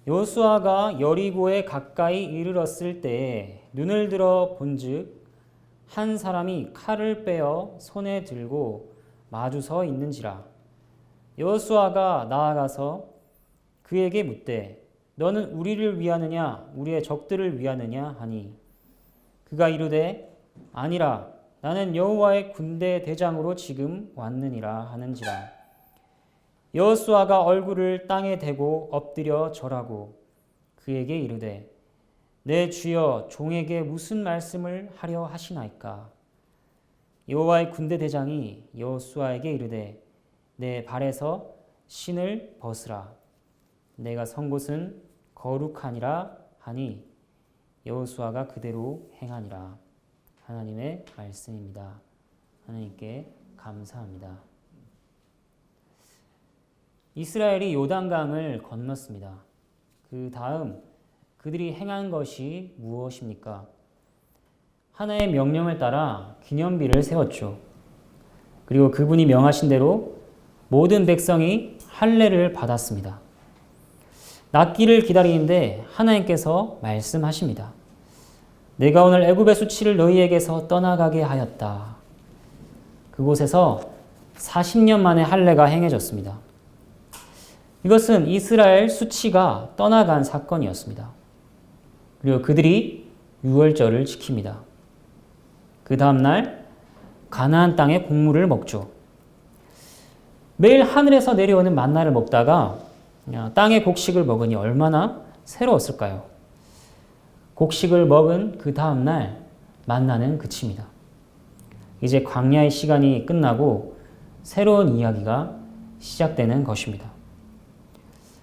여호수아가 여리고에 가까이 이르렀을 때에 눈을 들어 본즉 한 사람이 칼을 빼어 손에 들고 마주 서 있는지라. 여호수아가 나아가서 그에게 묻되 너는 우리를 위하느냐 우리의 적들을 위하느냐 하니 그가 이르되 아니라 나는 여호와의 군대 대장으로 지금 왔느니라 하는지라. 여호수아가 얼굴을 땅에 대고 엎드려 절하고 그에게 이르되 내 주여 종에게 무슨 말씀을 하려 하시나이까. 여호와의 군대 대장이 여호수아에게 이르되 내 발에서 신을 벗으라. 내가 선 곳은 거룩하니라 하니 여호수아가 그대로 행하니라. 하나님의 말씀입니다. 하나님께 감사합니다. 이스라엘이 요단강을 건넜습니다. 그 다음 그들이 행한 것이 무엇입니까? 하나의 명령을 따라 기념비를 세웠죠. 그리고 그분이 명하신 대로 모든 백성이 할례를 받았습니다. 낫기를 기다리는데 하나님께서 말씀하십니다. 내가 오늘 애굽의 수치를 너희에게서 떠나가게 하였다. 그곳에서 40년 만에 할례가 행해졌습니다. 이것은 이스라엘 수치가 떠나간 사건이었습니다. 그리고 그들이 유월절을 지킵니다. 그 다음날 가나안 땅의 곡물을 먹죠. 매일 하늘에서 내려오는 만나를 먹다가 땅의 곡식을 먹으니 얼마나 새로웠을까요? 곡식을 먹은 그 다음날 만나는 그칩니다. 이제 광야의 시간이 끝나고 새로운 이야기가 시작되는 것입니다.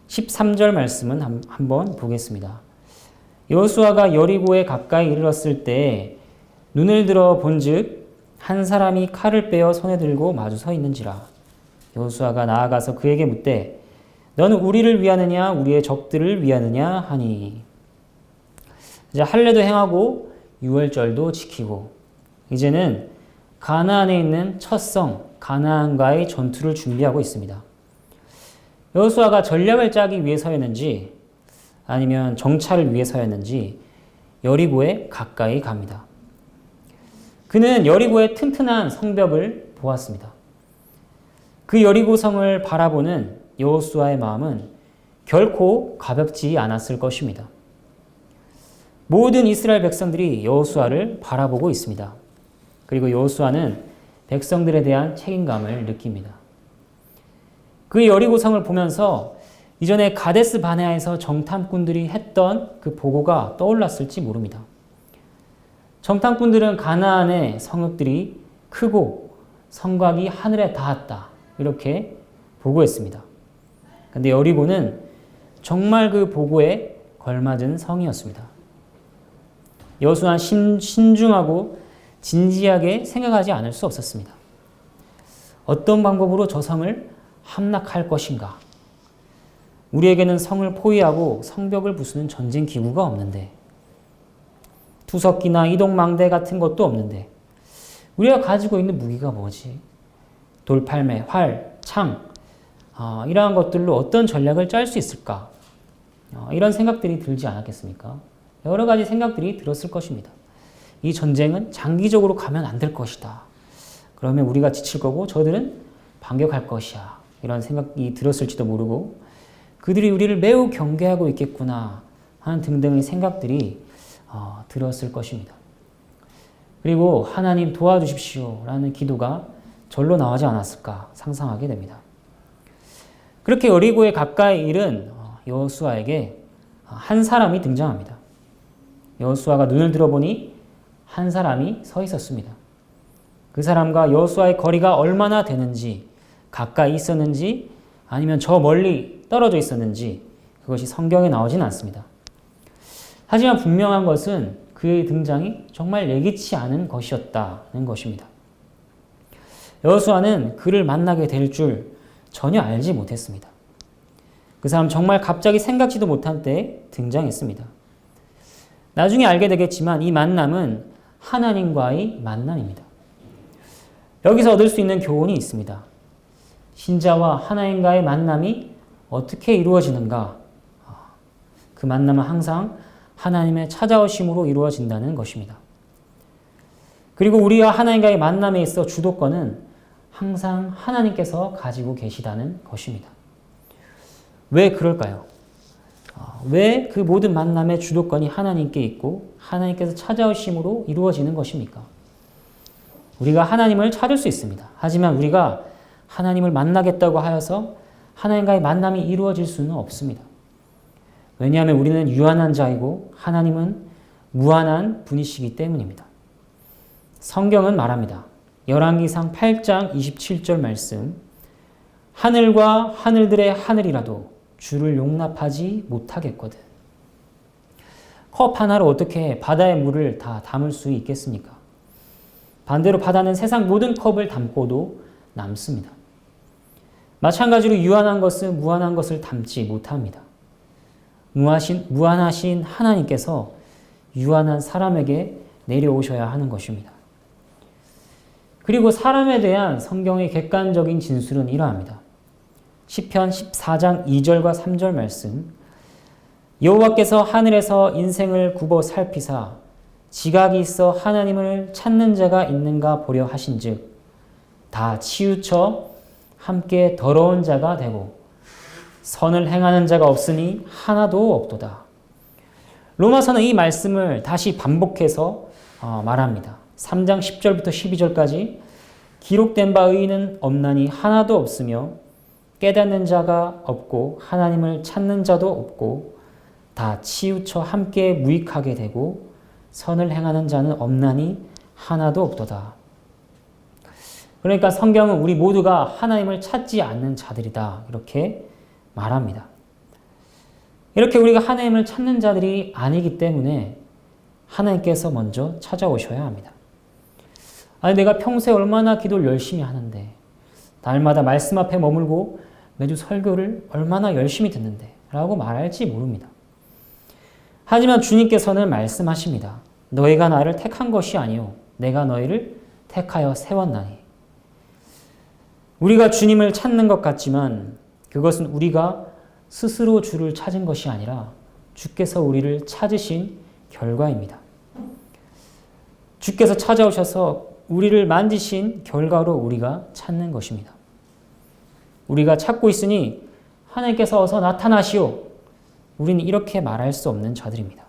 13절 말씀은 한번 보겠습니다. 여호수아가 여리고에 가까이 이르렀을 때 눈을 들어 본즉 한 사람이 칼을 빼어 손에 들고 마주 서 있는지라. 여호수아가 나아가서 그에게 묻되 너는 우리를 위하느냐 우리의 적들을 위하느냐 하니. 이제 할례도 행하고 유월절도 지키고 이제는 가나안에 있는 첫 성 가나안과의 전투를 준비하고 있습니다. 여호수아가 전략을 짜기 위해서였는지 아니면 정찰을 위해서였는지 여리고에 가까이 갑니다. 그는 여리고의 튼튼한 성벽을 보았습니다. 그 여리고 성을 바라보는 여호수아의 마음은 결코 가볍지 않았을 것입니다. 모든 이스라엘 백성들이 여호수아를 바라보고 있습니다. 그리고 여호수아는 백성들에 대한 책임감을 느낍니다. 그 여리고성을 보면서 이전에 가데스 바네아에서 정탐꾼들이 했던 그 보고가 떠올랐을지 모릅니다. 정탐꾼들은 가나안의 성읍들이 크고 성곽이 하늘에 닿았다 이렇게 보고했습니다. 그런데 여리고는 정말 그 보고에 걸맞은 성이었습니다. 여호수아는 신중하고 진지하게 생각하지 않을 수 없었습니다. 어떤 방법으로 저 성을 함락할 것인가? 우리에게는 성을 포위하고 성벽을 부수는 전쟁 기구가 없는데, 투석기나 이동망대 같은 것도 없는데 우리가 가지고 있는 무기가 뭐지? 돌팔매, 활, 창 이러한 것들로 어떤 전략을 짤 수 있을까? 이런 생각들이 들지 않았겠습니까? 여러 가지 생각들이 들었을 것입니다. 이 전쟁은 장기적으로 가면 안 될 것이다. 그러면 우리가 지칠 거고 저들은 반격할 것이야. 이런 생각이 들었을지도 모르고 그들이 우리를 매우 경계하고 있겠구나 하는 등등의 생각들이 들었을 것입니다. 그리고 하나님 도와주십시오 라는 기도가 절로 나오지 않았을까 상상하게 됩니다. 그렇게 여리고에 가까이 이른 여호수아에게 한 사람이 등장합니다. 여호수아가 눈을 들어보니 한 사람이 서 있었습니다. 그 사람과 여호수아의 거리가 얼마나 되는지, 가까이 있었는지 아니면 저 멀리 떨어져 있었는지 그것이 성경에 나오진 않습니다. 하지만 분명한 것은 그의 등장이 정말 예기치 않은 것이었다는 것입니다. 여호수아는 그를 만나게 될 줄 전혀 알지 못했습니다. 그 사람 정말 갑자기 생각지도 못한 때에 등장했습니다. 나중에 알게 되겠지만 이 만남은 하나님과의 만남입니다. 여기서 얻을 수 있는 교훈이 있습니다. 신자와 하나님과의 만남이 어떻게 이루어지는가? 그 만남은 항상 하나님의 찾아오심으로 이루어진다는 것입니다. 그리고 우리와 하나님과의 만남에 있어 주도권은 항상 하나님께서 가지고 계시다는 것입니다. 왜 그럴까요? 왜 그 모든 만남의 주도권이 하나님께 있고 하나님께서 찾아오심으로 이루어지는 것입니까? 우리가 하나님을 찾을 수 있습니다. 하지만 우리가 하나님을 만나겠다고 하여서 하나님과의 만남이 이루어질 수는 없습니다. 왜냐하면 우리는 유한한 자이고 하나님은 무한한 분이시기 때문입니다. 성경은 말합니다. 열왕기상 8장 27절 말씀, 하늘과 하늘들의 하늘이라도 주를 용납하지 못하겠거든. 컵 하나로 어떻게 바다의 물을 다 담을 수 있겠습니까? 반대로 바다는 세상 모든 컵을 담고도 남습니다. 마찬가지로 유한한 것은 무한한 것을 담지 못합니다. 무한하신 하나님께서 유한한 사람에게 내려오셔야 하는 것입니다. 그리고 사람에 대한 성경의 객관적인 진술은 이러합니다. 시편 14장 2절과 3절 말씀, 여호와께서 하늘에서 인생을 굽어 살피사 지각이 있어 하나님을 찾는 자가 있는가 보려 하신즉 다 치우쳐 함께 더러운 자가 되고 선을 행하는 자가 없으니 하나도 없도다. 로마서는 이 말씀을 다시 반복해서 말합니다. 3장 10절부터 12절까지 기록된 바 의인은 없나니 하나도 없으며 깨닫는 자가 없고 하나님을 찾는 자도 없고 다 치우쳐 함께 무익하게 되고 선을 행하는 자는 없나니 하나도 없도다. 그러니까 성경은 우리 모두가 하나님을 찾지 않는 자들이다. 이렇게 말합니다. 이렇게 우리가 하나님을 찾는 자들이 아니기 때문에 하나님께서 먼저 찾아오셔야 합니다. 아니, 내가 평소에 얼마나 기도를 열심히 하는데, 날마다 말씀 앞에 머물고 매주 설교를 얼마나 열심히 듣는데 라고 말할지 모릅니다. 하지만 주님께서는 말씀하십니다. 너희가 나를 택한 것이 아니요 내가 너희를 택하여 세웠나니. 우리가 주님을 찾는 것 같지만 그것은 우리가 스스로 주를 찾은 것이 아니라 주께서 우리를 찾으신 결과입니다. 주께서 찾아오셔서 우리를 만지신 결과로 우리가 찾는 것입니다. 우리가 찾고 있으니 하나님께서 어서 나타나시오. 우리는 이렇게 말할 수 없는 자들입니다.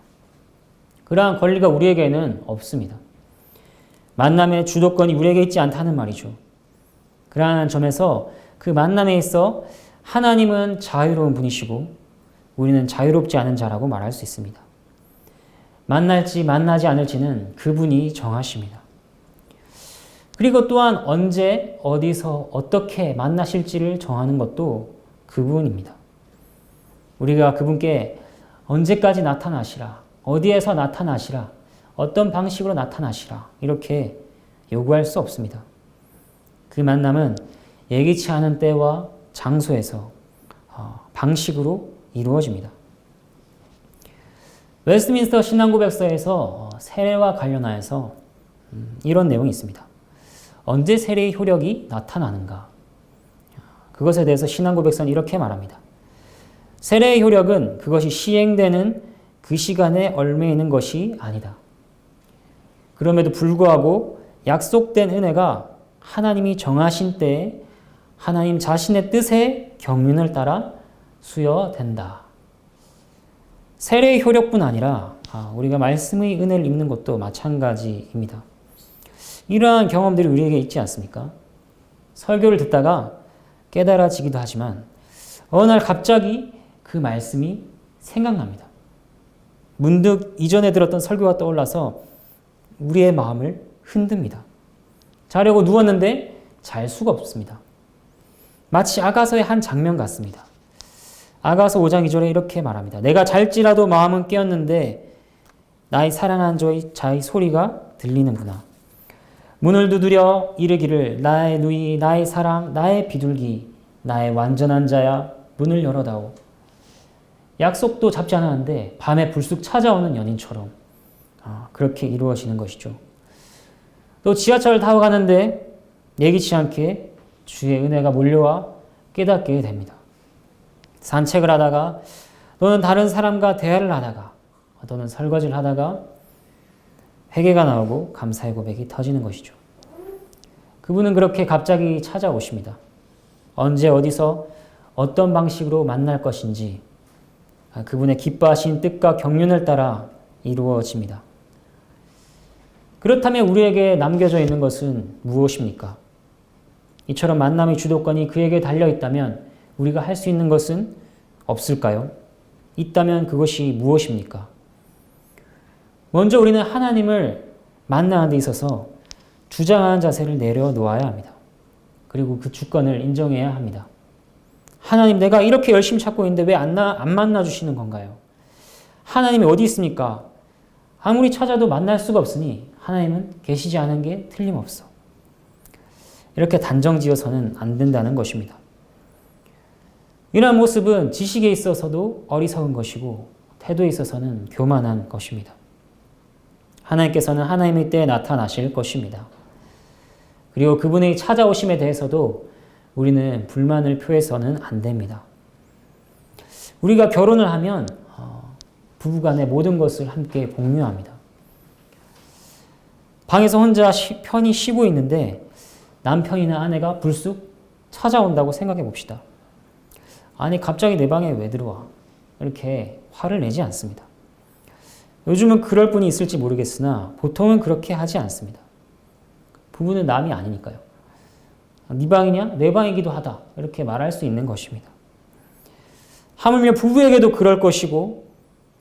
그러한 권리가 우리에게는 없습니다. 만남의 주도권이 우리에게 있지 않다는 말이죠. 그러한 점에서 그 만남에 있어 하나님은 자유로운 분이시고 우리는 자유롭지 않은 자라고 말할 수 있습니다. 만날지 만나지 않을지는 그분이 정하십니다. 그리고 또한 언제 어디서 어떻게 만나실지를 정하는 것도 그분입니다. 우리가 그분께 언제까지 나타나시라, 어디에서 나타나시라, 어떤 방식으로 나타나시라 이렇게 요구할 수 없습니다. 그 만남은 예기치 않은 때와 장소에서 방식으로 이루어집니다. 웨스트민스터 신앙고백서에서 세례와 관련하여서 이런 내용이 있습니다. 언제 세례의 효력이 나타나는가? 그것에 대해서 신앙고백서는 이렇게 말합니다. 세례의 효력은 그것이 시행되는 그 시간에 얽매이는 것이 아니다. 그럼에도 불구하고 약속된 은혜가 하나님이 정하신 때에 하나님 자신의 뜻의 경륜을 따라 수여된다. 세례의 효력뿐 아니라 우리가 말씀의 은혜를 입는 것도 마찬가지입니다. 이러한 경험들이 우리에게 있지 않습니까? 설교를 듣다가 깨달아지기도 하지만 어느 날 갑자기 그 말씀이 생각납니다. 문득 이전에 들었던 설교가 떠올라서 우리의 마음을 흔듭니다. 자려고 누웠는데 잘 수가 없습니다. 마치 아가서의 한 장면 같습니다. 아가서 5장 2절에 이렇게 말합니다. 내가 잘지라도 마음은 깨었는데 나의 사랑하는 자의 소리가 들리는구나. 문을 두드려 이르기를 나의 누이, 나의 사랑, 나의 비둘기, 나의 완전한 자야 문을 열어다오. 약속도 잡지 않았는데 밤에 불쑥 찾아오는 연인처럼 그렇게 이루어지는 것이죠. 또 지하철을 타고 가는데 예기치 않게 주의 은혜가 몰려와 깨닫게 됩니다. 산책을 하다가 또는 다른 사람과 대화를 하다가 또는 설거지를 하다가 회개가 나오고 감사의 고백이 터지는 것이죠. 그분은 그렇게 갑자기 찾아오십니다. 언제 어디서 어떤 방식으로 만날 것인지 그분의 기뻐하신 뜻과 경륜을 따라 이루어집니다. 그렇다면 우리에게 남겨져 있는 것은 무엇입니까? 이처럼 만남의 주도권이 그에게 달려있다면 우리가 할 수 있는 것은 없을까요? 있다면 그것이 무엇입니까? 먼저 우리는 하나님을 만나는 데 있어서 주장하는 자세를 내려놓아야 합니다. 그리고 그 주권을 인정해야 합니다. 하나님, 내가 이렇게 열심히 찾고 있는데 왜 안 만나주시는 건가요? 하나님이 어디 있습니까? 아무리 찾아도 만날 수가 없으니 하나님은 계시지 않은 게 틀림없어. 이렇게 단정지어서는 안 된다는 것입니다. 이러한 모습은 지식에 있어서도 어리석은 것이고 태도에 있어서는 교만한 것입니다. 하나님께서는 하나님의 때에 나타나실 것입니다. 그리고 그분의 찾아오심에 대해서도 우리는 불만을 표해서는 안 됩니다. 우리가 결혼을 하면 부부간의 모든 것을 함께 공유합니다. 방에서 혼자 편히 쉬고 있는데 남편이나 아내가 불쑥 찾아온다고 생각해 봅시다. 아니, 갑자기 내 방에 왜 들어와? 이렇게 화를 내지 않습니다. 요즘은 그럴 분이 있을지 모르겠으나 보통은 그렇게 하지 않습니다. 부부는 남이 아니니까요. 네 방이냐? 내 방이기도 하다. 이렇게 말할 수 있는 것입니다. 하물며 부부에게도 그럴 것이고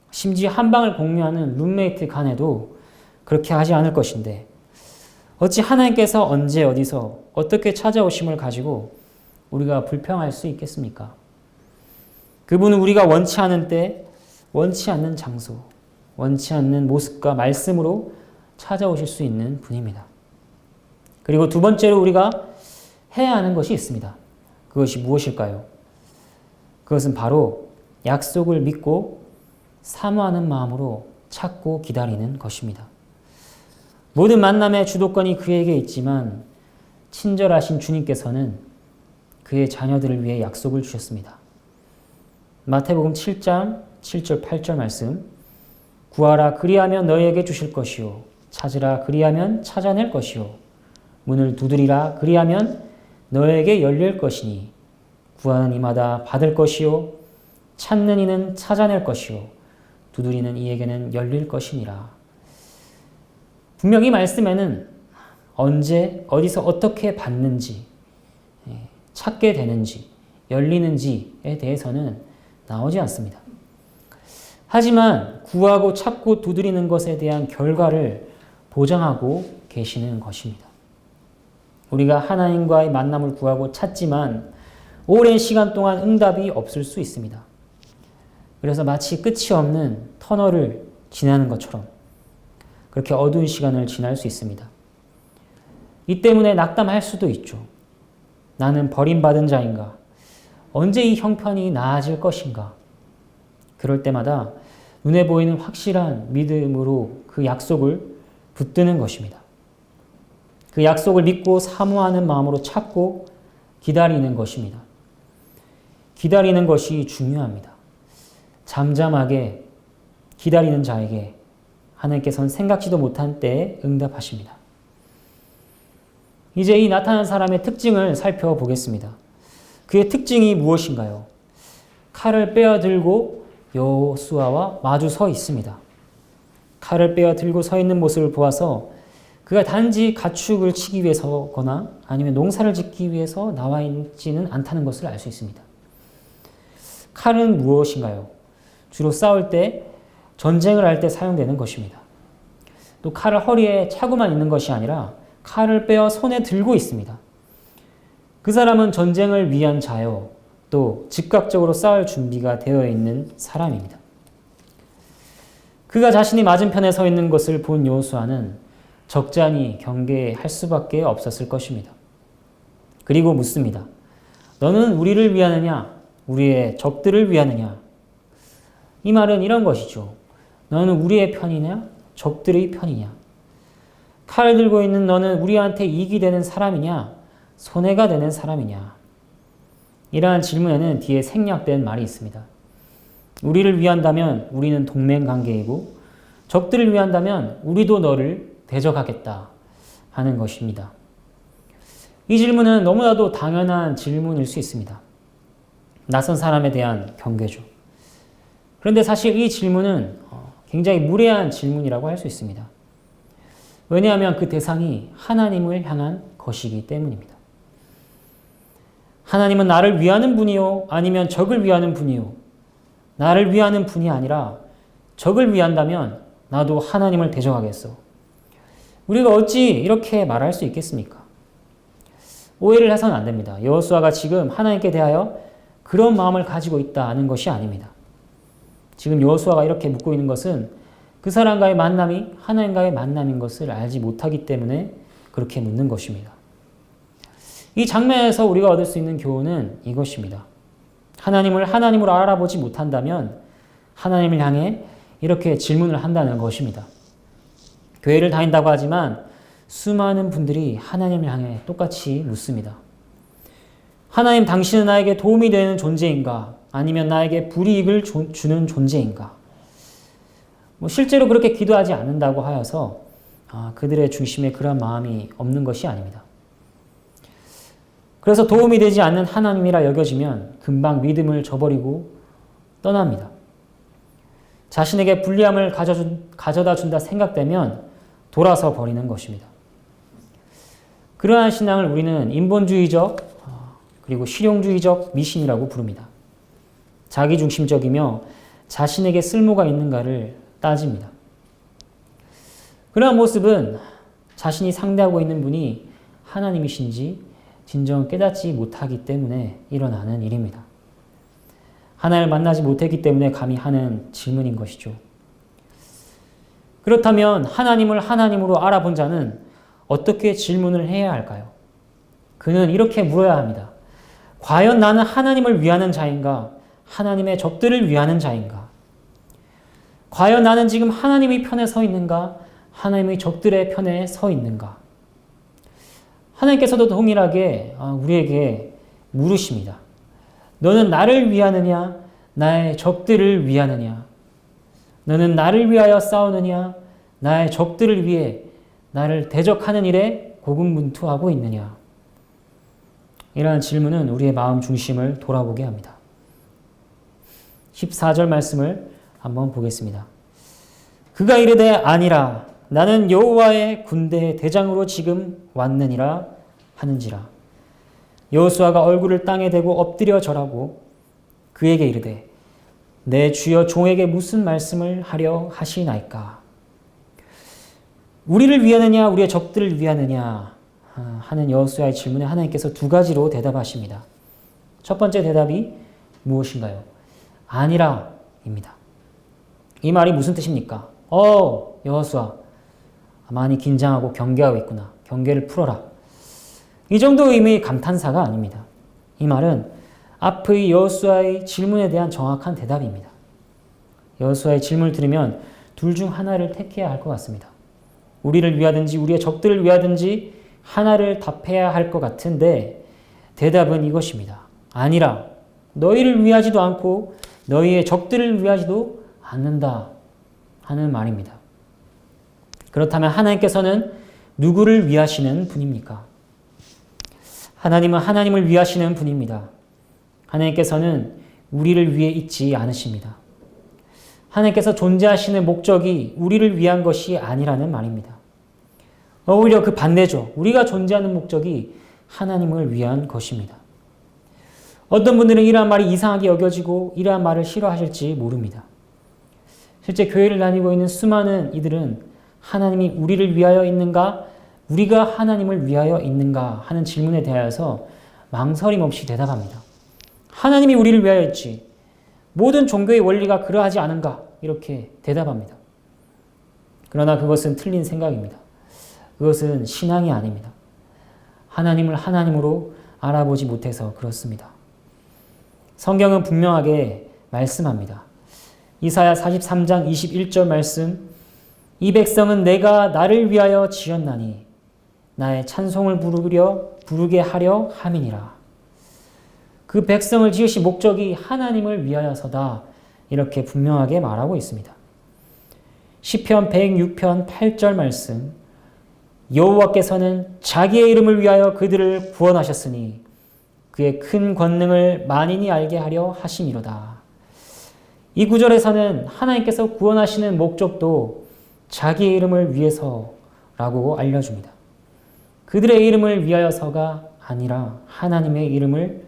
심지어 한 방을 공유하는 룸메이트 간에도 그렇게 하지 않을 것인데 어찌 하나님께서 언제 어디서 어떻게 찾아오심을 가지고 우리가 불평할 수 있겠습니까? 그분은 우리가 원치 않은 때, 원치 않는 장소, 원치 않는 모습과 말씀으로 찾아오실 수 있는 분입니다. 그리고 두 번째로 우리가 해야 하는 것이 있습니다. 그것이 무엇일까요? 그것은 바로 약속을 믿고 사모하는 마음으로 찾고 기다리는 것입니다. 모든 만남의 주도권이 그에게 있지만 친절하신 주님께서는 그의 자녀들을 위해 약속을 주셨습니다. 마태복음 7장 7절 8절 말씀, 구하라 그리하면 너희에게 주실 것이요 찾으라 그리하면 찾아낼 것이요 문을 두드리라 그리하면 너에게 열릴 것이니 구하는 이마다 받을 것이요 찾는 이는 찾아낼 것이요 두드리는 이에게는 열릴 것이니라. 분명히 말씀에는 언제 어디서 어떻게 받는지 찾게 되는지 열리는지에 대해서는 나오지 않습니다. 하지만 구하고 찾고 두드리는 것에 대한 결과를 보장하고 계시는 것입니다. 우리가 하나님과의 만남을 구하고 찾지만 오랜 시간 동안 응답이 없을 수 있습니다. 그래서 마치 끝이 없는 터널을 지나는 것처럼 그렇게 어두운 시간을 지날 수 있습니다. 이 때문에 낙담할 수도 있죠. 나는 버림받은 자인가? 언제 이 형편이 나아질 것인가? 그럴 때마다 눈에 보이는 확실한 믿음으로 그 약속을 붙드는 것입니다. 그 약속을 믿고 사모하는 마음으로 찾고 기다리는 것입니다. 기다리는 것이 중요합니다. 잠잠하게 기다리는 자에게 하나님께서는 생각지도 못한 때에 응답하십니다. 이제 이 나타난 사람의 특징을 살펴보겠습니다. 그의 특징이 무엇인가요? 칼을 빼어들고 여호수아와 마주 서 있습니다. 칼을 빼어들고 서 있는 모습을 보아서 그가 단지 가축을 치기 위해서거나 아니면 농사를 짓기 위해서 나와 있지는 않다는 것을 알 수 있습니다. 칼은 무엇인가요? 주로 싸울 때, 전쟁을 할 때 사용되는 것입니다. 또 칼을 허리에 차고만 있는 것이 아니라 칼을 빼어 손에 들고 있습니다. 그 사람은 전쟁을 위한 자요, 또 즉각적으로 싸울 준비가 되어 있는 사람입니다. 그가 자신이 맞은편에 서 있는 것을 본 여호수아는 적잖이 경계할 수밖에 없었을 것입니다. 그리고 묻습니다. 너는 우리를 위하느냐? 우리의 적들을 위하느냐? 이 말은 이런 것이죠. 너는 우리의 편이냐? 적들의 편이냐? 칼을 들고 있는 너는 우리한테 이익이 되는 사람이냐? 손해가 되는 사람이냐? 이러한 질문에는 뒤에 생략된 말이 있습니다. 우리를 위한다면 우리는 동맹 관계이고 적들을 위한다면 우리도 너를 대적하겠다 하는 것입니다. 이 질문은 너무나도 당연한 질문일 수 있습니다. 낯선 사람에 대한 경계죠. 그런데 사실 이 질문은 굉장히 무례한 질문이라고 할 수 있습니다. 왜냐하면 그 대상이 하나님을 향한 것이기 때문입니다. 하나님은 나를 위하는 분이요 아니면 적을 위하는 분이요. 나를 위하는 분이 아니라 적을 위한다면 나도 하나님을 대적하겠어. 우리가 어찌 이렇게 말할 수 있겠습니까? 오해를 해서는 안 됩니다. 여호수아가 지금 하나님께 대하여 그런 마음을 가지고 있다는 것이 아닙니다. 지금 여호수아가 이렇게 묻고 있는 것은 그 사람과의 만남이 하나님과의 만남인 것을 알지 못하기 때문에 그렇게 묻는 것입니다. 이 장면에서 우리가 얻을 수 있는 교훈은 이것입니다. 하나님을 하나님으로 알아보지 못한다면 하나님을 향해 이렇게 질문을 한다는 것입니다. 교회를 다닌다고 하지만 수많은 분들이 하나님을 향해 똑같이 묻습니다. 하나님, 당신은 나에게 도움이 되는 존재인가? 아니면 나에게 불이익을 주는 존재인가? 실제로 그렇게 기도하지 않는다고 하여서 그들의 중심에 그런 마음이 없는 것이 아닙니다. 그래서 도움이 되지 않는 하나님이라 여겨지면 금방 믿음을 저버리고 떠납니다. 자신에게 불리함을 가져다 준다 생각되면 돌아서 버리는 것입니다. 그러한 신앙을 우리는 인본주의적 그리고 실용주의적 미신이라고 부릅니다. 자기중심적이며 자신에게 쓸모가 있는가를 따집니다. 그러한 모습은 자신이 상대하고 있는 분이 하나님이신지 진정 깨닫지 못하기 때문에 일어나는 일입니다. 하나님을 만나지 못했기 때문에 감히 하는 질문인 것이죠. 그렇다면 하나님을 하나님으로 알아본 자는 어떻게 질문을 해야 할까요? 그는 이렇게 물어야 합니다. 과연 나는 하나님을 위하는 자인가? 하나님의 적들을 위하는 자인가? 과연 나는 지금 하나님의 편에 서 있는가? 하나님의 적들의 편에 서 있는가? 하나님께서도 동일하게 우리에게 물으십니다. 너는 나를 위하느냐? 나의 적들을 위하느냐? 너는 나를 위하여 싸우느냐? 나의 적들을 위해 나를 대적하는 일에 고군분투하고 있느냐? 이러한 질문은 우리의 마음 중심을 돌아보게 합니다. 14절 말씀을 한번 보겠습니다. 그가 이르되 아니라 나는 여호와의 군대의 대장으로 지금 왔느니라 하는지라. 여호수아가 얼굴을 땅에 대고 엎드려 절하고 그에게 이르되 내 주여 종에게 무슨 말씀을 하려 하시나이까. 우리를 위하느냐 우리의 적들을 위하느냐 하는 여호수아의 질문에 하나님께서 두 가지로 대답하십니다. 첫 번째 대답이 무엇인가요? 아니라입니다. 이 말이 무슨 뜻입니까? 여호수아 많이 긴장하고 경계하고 있구나. 경계를 풀어라. 이 정도 의미의 감탄사가 아닙니다. 이 말은 앞의 여호수아의 질문에 대한 정확한 대답입니다. 여호수아의 질문을 들으면 둘 중 하나를 택해야 할 것 같습니다. 우리를 위하든지 우리의 적들을 위하든지 하나를 답해야 할 것 같은데 대답은 이것입니다. 아니라 너희를 위하지도 않고 너희의 적들을 위하지도 않는다 하는 말입니다. 그렇다면 하나님께서는 누구를 위하시는 분입니까? 하나님은 하나님을 위하시는 분입니다. 하나님께서는 우리를 위해 있지 않으십니다. 하나님께서 존재하시는 목적이 우리를 위한 것이 아니라는 말입니다. 오히려 그 반대죠. 우리가 존재하는 목적이 하나님을 위한 것입니다. 어떤 분들은 이러한 말이 이상하게 여겨지고 이러한 말을 싫어하실지 모릅니다. 실제 교회를 다니고 있는 수많은 이들은 하나님이 우리를 위하여 있는가? 우리가 하나님을 위하여 있는가? 하는 질문에 대하여서 망설임 없이 대답합니다. 하나님이 우리를 위하여 있지. 모든 종교의 원리가 그러하지 않은가? 이렇게 대답합니다. 그러나 그것은 틀린 생각입니다. 그것은 신앙이 아닙니다. 하나님을 하나님으로 알아보지 못해서 그렇습니다. 성경은 분명하게 말씀합니다. 이사야 43장 21절 말씀, 이 백성은 내가 나를 위하여 지었나니 나의 찬송을 부르게 하려 함이니라. 그 백성을 지으신 목적이 하나님을 위하여서다. 이렇게 분명하게 말하고 있습니다. 시편 106편 8절 말씀, 여호와께서는 자기의 이름을 위하여 그들을 구원하셨으니 그의 큰 권능을 만인이 알게 하려 하심이로다. 이 구절에서는 하나님께서 구원하시는 목적도 자기의 이름을 위해서라고 알려줍니다. 그들의 이름을 위하여서가 아니라 하나님의 이름을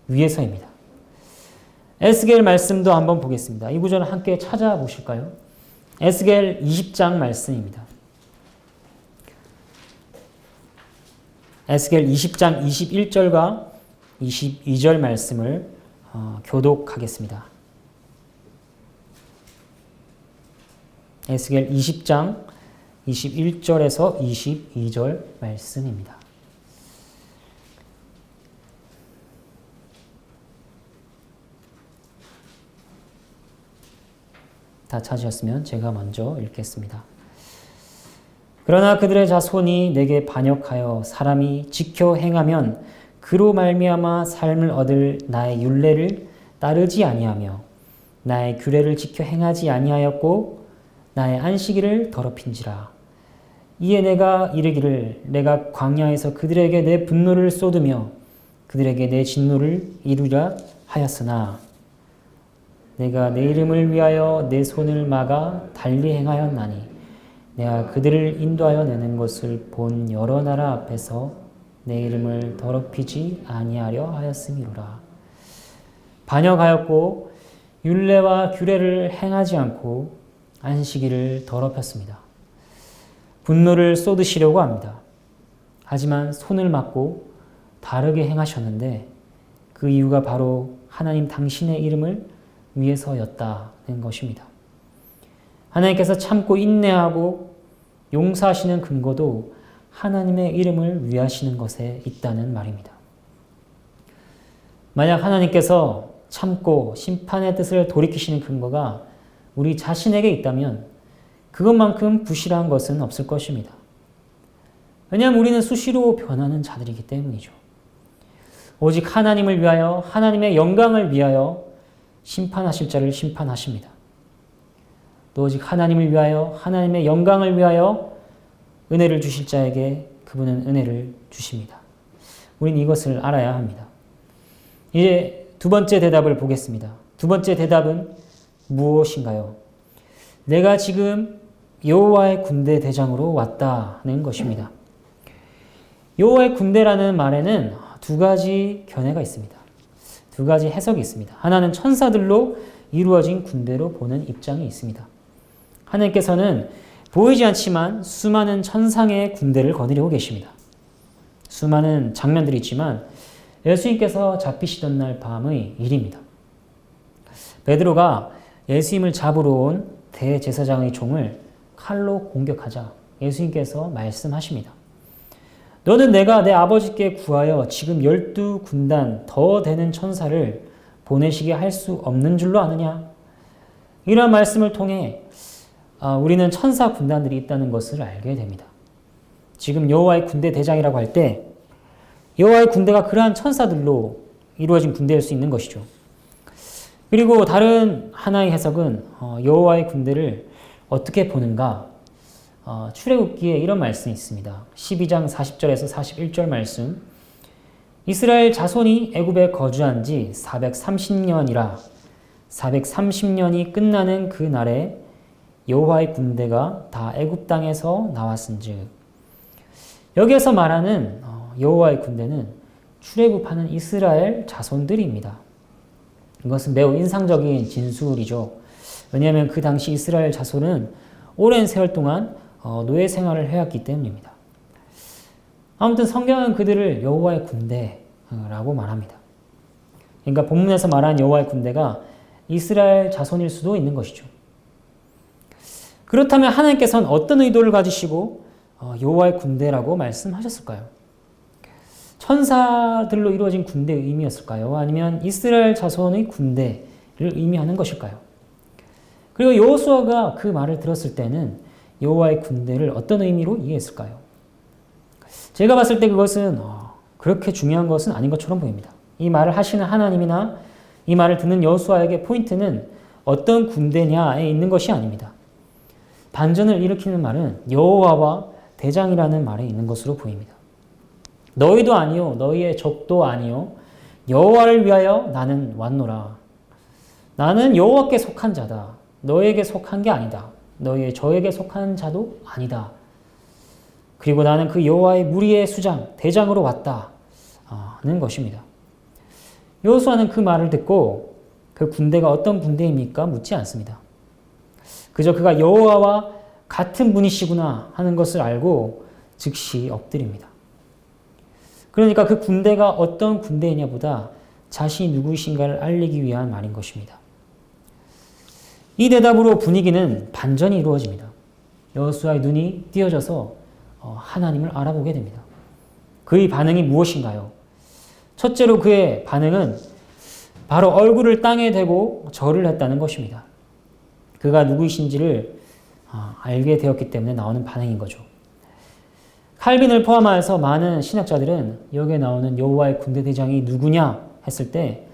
위해서입니다. 에스겔 말씀도 한번 보겠습니다. 이 구절을 함께 찾아보실까요? 에스겔 20장 말씀입니다. 에스겔 20장 21절과 22절 말씀을 교독하겠습니다. 에스겔 20장 21절에서 22절 말씀입니다. 다 찾으셨으면 제가 먼저 읽겠습니다. 그러나 그들의 자손이 내게 반역하여 사람이 지켜 행하면 그로 말미암아 삶을 얻을 나의 율례를 따르지 아니하며 나의 규례를 지켜 행하지 아니하였고 나의 안식일을 더럽힌지라. 이에 내가 이르기를 내가 광야에서 그들에게 내 분노를 쏟으며 그들에게 내 진노를 이루라 하였으나 내가 내 이름을 위하여 내 손을 막아 달리 행하였나니 내가 그들을 인도하여 내는 것을 본 여러 나라 앞에서 내 이름을 더럽히지 아니하려 하였음이로라. 반역하였고 율례와 규례를 행하지 않고 안식일을 더럽혔습니다. 분노를 쏟으시려고 합니다. 하지만 손을 막고 다르게 행하셨는데 그 이유가 바로 하나님 당신의 이름을 위해서였다는 것입니다. 하나님께서 참고 인내하고 용서하시는 근거도 하나님의 이름을 위하시는 것에 있다는 말입니다. 만약 하나님께서 참고 심판의 뜻을 돌이키시는 근거가 우리 자신에게 있다면 그것만큼 부실한 것은 없을 것입니다. 왜냐하면 우리는 수시로 변하는 자들이기 때문이죠. 오직 하나님을 위하여 하나님의 영광을 위하여 심판하실 자를 심판하십니다. 또 오직 하나님을 위하여 하나님의 영광을 위하여 은혜를 주실 자에게 그분은 은혜를 주십니다. 우리는 이것을 알아야 합니다. 이제 두 번째 대답을 보겠습니다. 두 번째 대답은 무엇인가요? 내가 지금 여호와의 군대 대장으로 왔다는 것입니다. 여호와의 군대라는 말에는 두 가지 견해가 있습니다. 두 가지 해석이 있습니다. 하나는 천사들로 이루어진 군대로 보는 입장이 있습니다. 하나님께서는 보이지 않지만 수많은 천상의 군대를 거느리고 계십니다. 수많은 장면들이 있지만 예수님께서 잡히시던 날 밤의 일입니다. 베드로가 예수님을 잡으러 온 대제사장의 종을 칼로 공격하자 예수님께서 말씀하십니다. 너는 내가 내 아버지께 구하여 지금 12군단 더 되는 천사를 보내시게 할 수 없는 줄로 아느냐? 이러한 말씀을 통해 우리는 천사 군단들이 있다는 것을 알게 됩니다. 지금 여호와의 군대 대장이라고 할 때 여호와의 군대가 그러한 천사들로 이루어진 군대일 수 있는 것이죠. 그리고 다른 하나의 해석은 여호와의 군대를 어떻게 보는가? 출애굽기에 이런 말씀이 있습니다. 12장 40절에서 41절 말씀. 이스라엘 자손이 애굽에 거주한 지 430년이라 430년이 끝나는 그 날에 여호와의 군대가 다 애굽 땅에서 나왔은즉. 여기에서 말하는 여호와의 군대는 출애굽하는 이스라엘 자손들입니다. 이것은 매우 인상적인 진술이죠. 왜냐하면 그 당시 이스라엘 자손은 오랜 세월 동안 노예 생활을 해왔기 때문입니다. 아무튼 성경은 그들을 여호와의 군대라고 말합니다. 그러니까 본문에서 말한 여호와의 군대가 이스라엘 자손일 수도 있는 것이죠. 그렇다면 하나님께서는 어떤 의도를 가지시고 여호와의 군대라고 말씀하셨을까요? 천사들로 이루어진 군대의 의미였을까요? 아니면 이스라엘 자손의 군대를 의미하는 것일까요? 그리고 여호수아가 그 말을 들었을 때는 여호와의 군대를 어떤 의미로 이해했을까요? 제가 봤을 때 그것은 그렇게 중요한 것은 아닌 것처럼 보입니다. 이 말을 하시는 하나님이나 이 말을 듣는 여호수아에게 포인트는 어떤 군대냐에 있는 것이 아닙니다. 반전을 일으키는 말은 여호와와 대장이라는 말에 있는 것으로 보입니다. 너희도 아니요 너희의 적도 아니요 여호와를 위하여 나는 왔노라. 나는 여호와께 속한 자다. 너에게 속한 게 아니다. 너희의 저에게 속한 자도 아니다. 그리고 나는 그 여호와의 무리의 수장 대장으로 왔다는 것입니다. 여호수아는 그 말을 듣고 그 군대가 어떤 군대입니까? 묻지 않습니다. 그저 그가 여호와와 같은 분이시구나 하는 것을 알고 즉시 엎드립니다. 그러니까 그 군대가 어떤 군대이냐보다 자신이 누구이신가를 알리기 위한 말인 것입니다. 이 대답으로 분위기는 반전이 이루어집니다. 여호수아의 눈이 띄어져서 하나님을 알아보게 됩니다. 그의 반응이 무엇인가요? 첫째로 그의 반응은 바로 얼굴을 땅에 대고 절을 했다는 것입니다. 그가 누구이신지를 알게 되었기 때문에 나오는 반응인 거죠. 칼빈을 포함해서 많은 신학자들은 여기에 나오는 여호와의 군대 대장이 누구냐 했을 때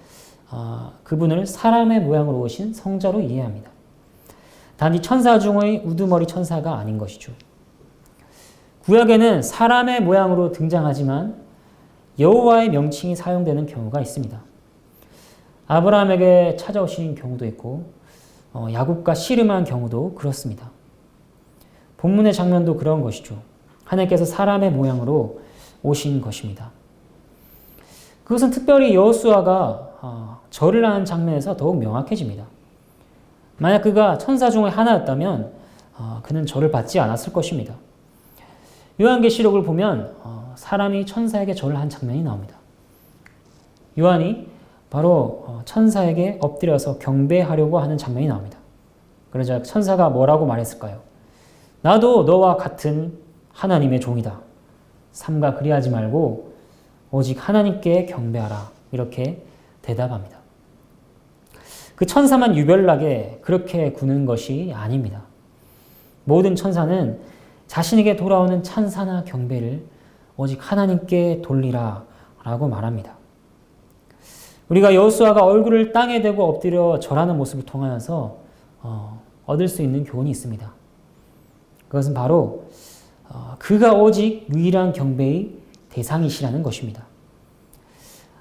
그분을 사람의 모양으로 오신 성자로 이해합니다. 단지 천사 중의 우두머리 천사가 아닌 것이죠. 구약에는 사람의 모양으로 등장하지만 여호와의 명칭이 사용되는 경우가 있습니다. 아브라함에게 찾아오신 경우도 있고 야곱과 씨름한 경우도 그렇습니다. 본문의 장면도 그런 것이죠. 하나님께서 사람의 모양으로 오신 것입니다. 그것은 특별히 여호수아가 절을 하는 장면에서 더욱 명확해집니다. 만약 그가 천사 중의 하나였다면 그는 절을 받지 않았을 것입니다. 요한계시록을 보면 사람이 천사에게 절을 한 장면이 나옵니다. 요한이 바로 천사에게 엎드려서 경배하려고 하는 장면이 나옵니다. 그러자 천사가 뭐라고 말했을까요? 나도 너와 같은 하나님의 종이다. 삼가 그리하지 말고 오직 하나님께 경배하라. 이렇게 대답합니다. 그 천사만 유별나게 그렇게 구는 것이 아닙니다. 모든 천사는 자신에게 돌아오는 찬사나 경배를 오직 하나님께 돌리라 라고 말합니다. 우리가 여호수아가 얼굴을 땅에 대고 엎드려 절하는 모습을 통하여서 얻을 수 있는 교훈이 있습니다. 그것은 바로 그가 오직 유일한 경배의 대상이시라는 것입니다.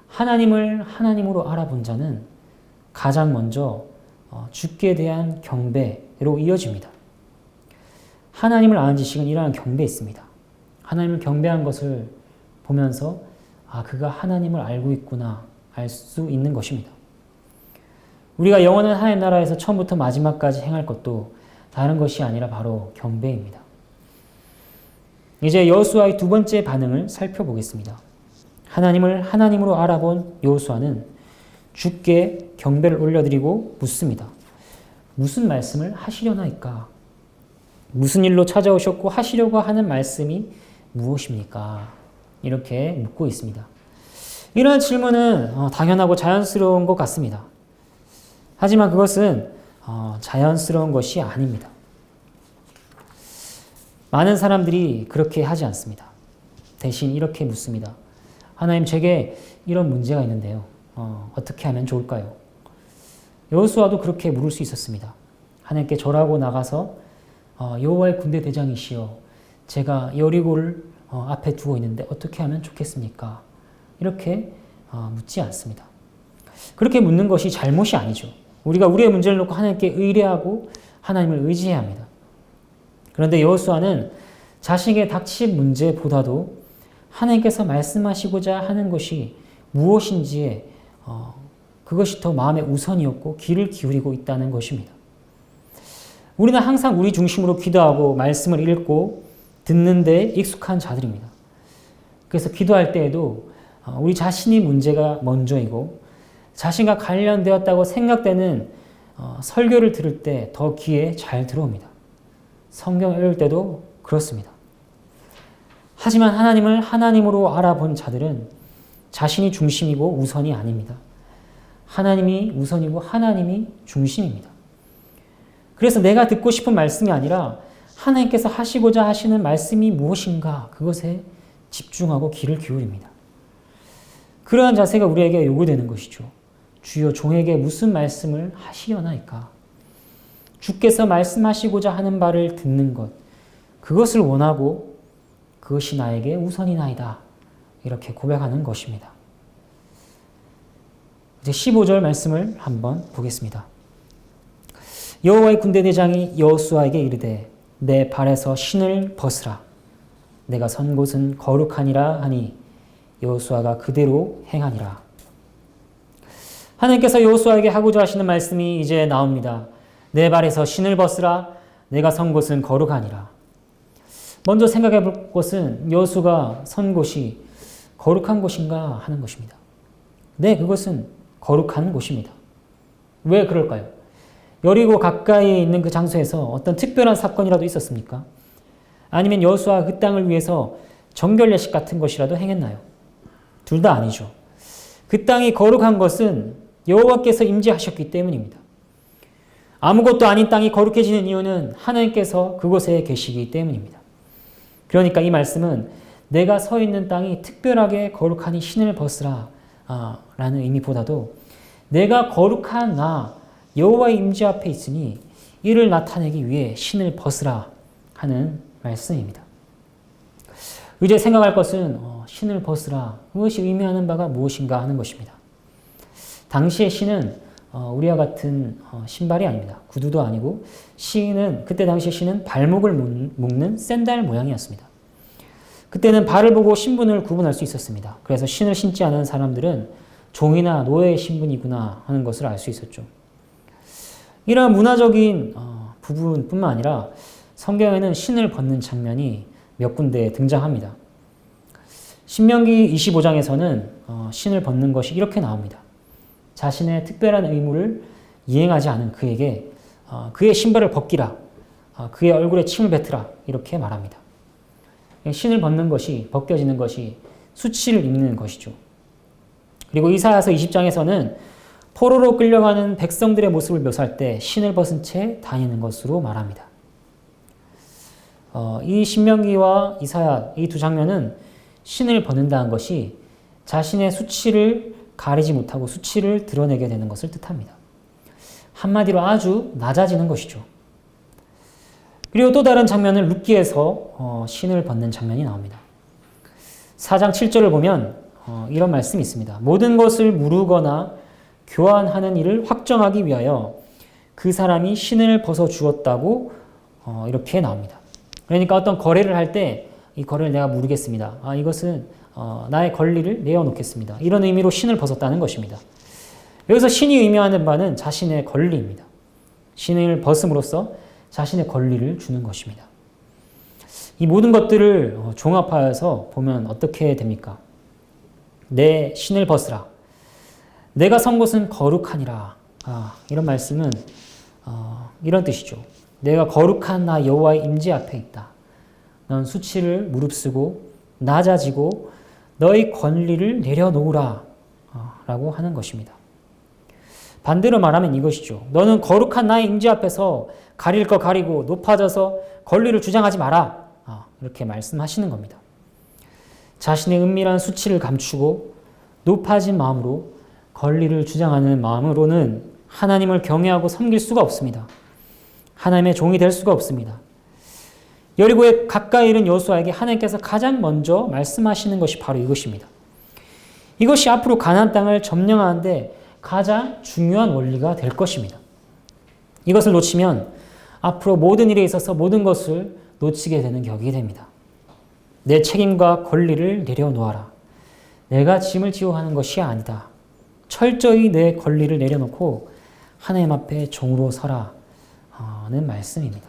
하나님을 하나님으로 알아본 자는 가장 먼저 주께 대한 경배로 이어집니다. 하나님을 아는 지식은 이러한 경배에 있습니다. 하나님을 경배한 것을 보면서 그가 하나님을 알고 있구나 알 수 있는 것입니다. 우리가 영원한 하나님 나라에서 처음부터 마지막까지 행할 것도 다른 것이 아니라 바로 경배입니다. 이제 여호수아의 두 번째 반응을 살펴보겠습니다. 하나님을 하나님으로 알아본 여호수아는 주께 경배를 올려드리고 묻습니다. 무슨 말씀을 하시려나이까? 무슨 일로 찾아오셨고 하시려고 하는 말씀이 무엇입니까? 이렇게 묻고 있습니다. 이런 질문은 당연하고 자연스러운 것 같습니다. 하지만 그것은 자연스러운 것이 아닙니다. 많은 사람들이 그렇게 하지 않습니다. 대신 이렇게 묻습니다. 하나님, 제게 이런 문제가 있는데요. 어떻게 하면 좋을까요? 여호수아도 그렇게 물을 수 있었습니다. 하나님께 절하고 나가서 여호와의 군대 대장이시여, 제가 여리고를 앞에 두고 있는데 어떻게 하면 좋겠습니까? 이렇게 묻지 않습니다. 그렇게 묻는 것이 잘못이 아니죠. 우리가 우리의 문제를 놓고 하나님께 의뢰하고 하나님을 의지해야 합니다. 그런데 여호수아는 자신에게 닥친 문제보다도 하나님께서 말씀하시고자 하는 것이 무엇인지에 그것이 더 마음의 우선이었고 귀를 기울이고 있다는 것입니다. 우리는 항상 우리 중심으로 기도하고 말씀을 읽고 듣는 데 익숙한 자들입니다. 그래서 기도할 때에도 우리 자신이 문제가 먼저이고 자신과 관련되었다고 생각되는 설교를 들을 때 더 귀에 잘 들어옵니다. 성경 읽을 때도 그렇습니다. 하지만 하나님을 하나님으로 알아본 자들은 자신이 중심이고 우선이 아닙니다. 하나님이 우선이고 하나님이 중심입니다. 그래서 내가 듣고 싶은 말씀이 아니라 하나님께서 하시고자 하시는 말씀이 무엇인가 그것에 집중하고 귀를 기울입니다. 그러한 자세가 우리에게 요구되는 것이죠. 주여 종에게 무슨 말씀을 하시려나이까? 주께서 말씀하시고자 하는 바를 듣는 것, 그것을 원하고 그것이 나에게 우선이나이다. 이렇게 고백하는 것입니다. 이제 15절 말씀을 한번 보겠습니다. 여호와의 군대대장이 여호수아에게 이르되 내 발에서 신을 벗으라. 내가 선 곳은 거룩하니라 하니 여호수아가 그대로 행하니라. 하나님께서 여호수아에게 하고자 하시는 말씀이 이제 나옵니다. 내 발에서 신을 벗으라. 내가 선 곳은 거룩하니라. 먼저 생각해 볼 것은 여호수아가 선 곳이 거룩한 곳인가 하는 것입니다. 네, 그것은 거룩한 곳입니다. 왜 그럴까요? 여리고 가까이에 있는 그 장소에서 어떤 특별한 사건이라도 있었습니까? 아니면 여호수아가 그 땅을 위해서 정결 예식 같은 것이라도 행했나요? 둘 다 아니죠. 그 땅이 거룩한 것은 여호와께서 임재하셨기 때문입니다. 아무것도 아닌 땅이 거룩해지는 이유는 하나님께서 그곳에 계시기 때문입니다. 그러니까 이 말씀은 내가 서 있는 땅이 특별하게 거룩하니 신을 벗으라 라는 의미보다도 내가 거룩한 나 여호와의 임재 앞에 있으니 이를 나타내기 위해 신을 벗으라 하는 말씀입니다. 이제 생각할 것은 신을 벗으라, 그것이 의미하는 바가 무엇인가 하는 것입니다. 당시의 신은 우리와 같은 신발이 아닙니다. 구두도 아니고 그때 당시의 신은 발목을 묶는 샌들 모양이었습니다. 그때는 발을 보고 신분을 구분할 수 있었습니다. 그래서 신을 신지 않은 사람들은 종이나 노예의 신분이구나 하는 것을 알 수 있었죠. 이러한 문화적인 부분뿐만 아니라 성경에는 신을 벗는 장면이 몇 군데 등장합니다. 신명기 25장에서는 신을 벗는 것이 이렇게 나옵니다. 자신의 특별한 의무를 이행하지 않은 그에게 그의 신발을 벗기라, 그의 얼굴에 침을 뱉으라 이렇게 말합니다. 신을 벗는 것이, 벗겨지는 것이 수치를 입는 것이죠. 그리고 이사야서 20장에서는 포로로 끌려가는 백성들의 모습을 묘사할 때 신을 벗은 채 다니는 것으로 말합니다. 이 신명기와 이사야 이 두 장면은 신을 벗는다는 것이 자신의 수치를 가리지 못하고 수치를 드러내게 되는 것을 뜻합니다. 한마디로 아주 낮아지는 것이죠. 그리고 또 다른 장면은 룻기에서 신을 벗는 장면이 나옵니다. 4장 7절을 보면 이런 말씀이 있습니다. 모든 것을 무르거나 교환하는 일을 확정하기 위하여 그 사람이 신을 벗어 주었다고 이렇게 나옵니다. 그러니까 어떤 거래를 할 때 이 거래를 내가 무르겠습니다. 이것은 나의 권리를 내어놓겠습니다. 이런 의미로 신을 벗었다는 것입니다. 여기서 신이 의미하는 바는 자신의 권리입니다. 신을 벗음으로써 자신의 권리를 주는 것입니다. 이 모든 것들을 종합하여서 보면 어떻게 됩니까? 내 신을 벗으라. 내가 선 곳은 거룩하니라. 이런 말씀은 이런 뜻이죠. 내가 거룩한 나 여호와의 임재 앞에 있다. 넌 수치를 무릅쓰고 낮아지고 너의 권리를 내려놓으라 라고 하는 것입니다. 반대로 말하면 이것이죠. 너는 거룩한 나의 임재 앞에서 가릴 거 가리고 높아져서 권리를 주장하지 마라. 이렇게 말씀하시는 겁니다. 자신의 은밀한 수치를 감추고 높아진 마음으로 권리를 주장하는 마음으로는 하나님을 경외하고 섬길 수가 없습니다. 하나님의 종이 될 수가 없습니다. 여리고에 가까이 이른 여호수아에게 하나님께서 가장 먼저 말씀하시는 것이 바로 이것입니다. 이것이 앞으로 가나안 땅을 점령하는데 가장 중요한 원리가 될 것입니다. 이것을 놓치면 앞으로 모든 일에 있어서 모든 것을 놓치게 되는 격이 됩니다. 내 책임과 권리를 내려놓아라. 내가 짐을 지고 하는 것이 아니다. 철저히 내 권리를 내려놓고 하나님 앞에 종으로 서라는 말씀입니다.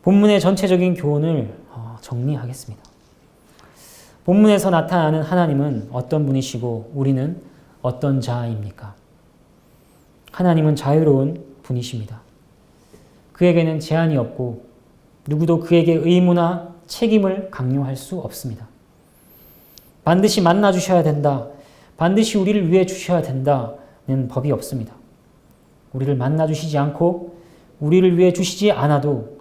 본문의 전체적인 교훈을 정리하겠습니다. 본문에서 나타나는 하나님은 어떤 분이시고 우리는 어떤 자입니까? 하나님은 자유로운 분이십니다. 그에게는 제한이 없고 누구도 그에게 의무나 책임을 강요할 수 없습니다. 반드시 만나 주셔야 된다. 반드시 우리를 위해 주셔야 된다는 법이 없습니다. 우리를 만나 주시지 않고 우리를 위해 주시지 않아도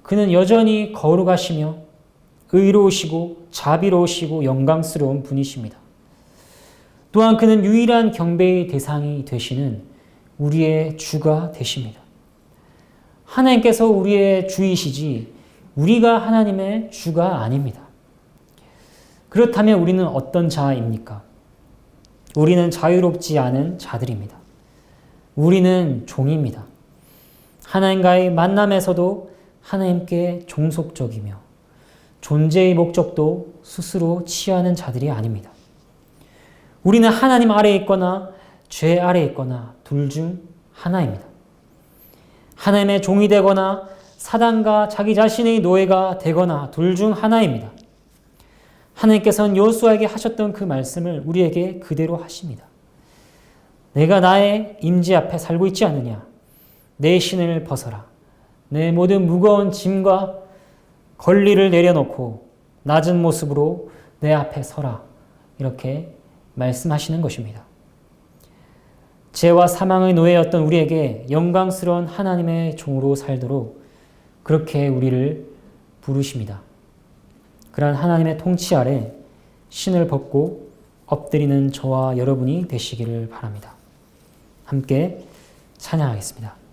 그는 여전히 거룩하시며 의로우시고 자비로우시고 영광스러운 분이십니다. 또한 그는 유일한 경배의 대상이 되시는 우리의 주가 되십니다. 하나님께서 우리의 주이시지 우리가 하나님의 주가 아닙니다. 그렇다면 우리는 어떤 자입니까? 우리는 자유롭지 않은 자들입니다. 우리는 종입니다. 하나님과의 만남에서도 하나님께 종속적이며 존재의 목적도 스스로 취하는 자들이 아닙니다. 우리는 하나님 아래에 있거나 죄 아래에 있거나 둘 중 하나입니다. 하나님의 종이 되거나 사단과 자기 자신의 노예가 되거나 둘 중 하나입니다. 하나님께서는 여호수아에게 하셨던 그 말씀을 우리에게 그대로 하십니다. 내가 나의 임재 앞에 살고 있지 않느냐? 내 신을 벗어라. 내 모든 무거운 짐과 권리를 내려놓고 낮은 모습으로 내 앞에 서라. 이렇게 말씀하시는 것입니다. 죄와 사망의 노예였던 우리에게 영광스러운 하나님의 종으로 살도록 그렇게 우리를 부르십니다. 그러한 하나님의 통치 아래 신을 벗고 엎드리는 저와 여러분이 되시기를 바랍니다. 함께 찬양하겠습니다.